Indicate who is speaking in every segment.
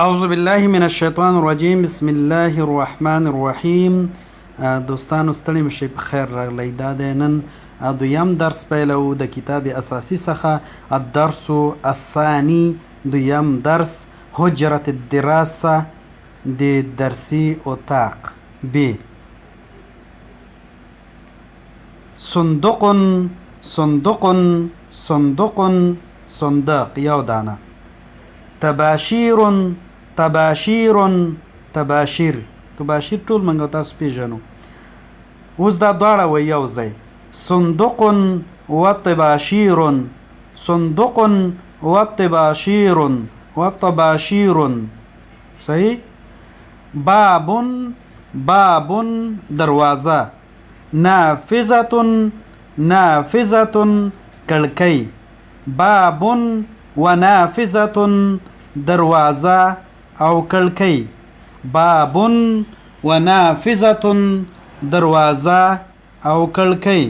Speaker 1: اعوذ بالله من الشیطان الرجیم بسم الله الرحمن الرحیم. دوستانو ستړي مشئ په خیر راغلی. دا د نن دویم درس پیلو د کتاب اساسی څخه الدرس الثانی دویم درس حجرة الدراسه د درسی اتاق ب. صندوق صندوق صندوق صندوق یو دانه. تباشیر تباشیر تباشیر تباشیر ټول منګو تاسو پیژنو. اوس دا دواړه وایي یو ځای. صندوق و طباشیر صندوق و طباشیر و طباشیر صحیح. باب باب دروازه. نافذة نافذة کړکۍ. باب و نافذة دروازه او کړکۍ. باب و نافذة دروازه او کړکۍ.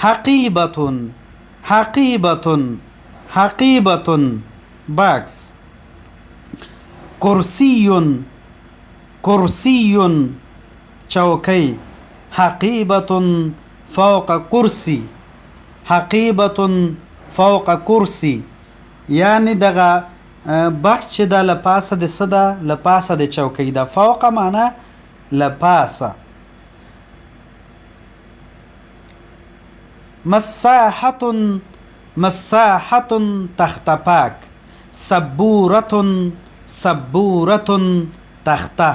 Speaker 1: حقیبة حقیبة حقیبة باکس. کرسی کرسی چوکۍ. حقیبة فوق کرسی حقیبة فوق کرسی یعنی دغه بخش چې دا لپاسه د څه ده؟ لپاسه د چوکۍ ده. فوق معنا لپاسه. مساحة مساحة تخته پاک. سبورة سبورة تخته.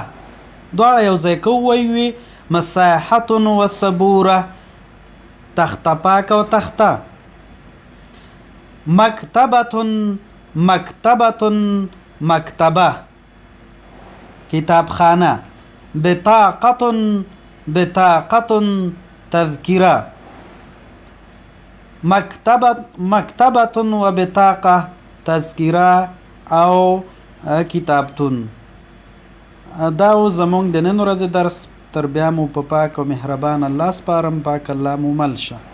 Speaker 1: دواړه یو ځای که ووایو مساحة و سبوره تخته پاک او تخته. مکتبة مکتبة مکتبه کتابخانه. بطاقة بطاقة تذکره. مکتبة و بطاقه تذکره او کتابتون. دا و زمونږ د نن ورځې درس. تر بیا مو په پاک او مهربان الله سپارم. پاک الله مو مل شه.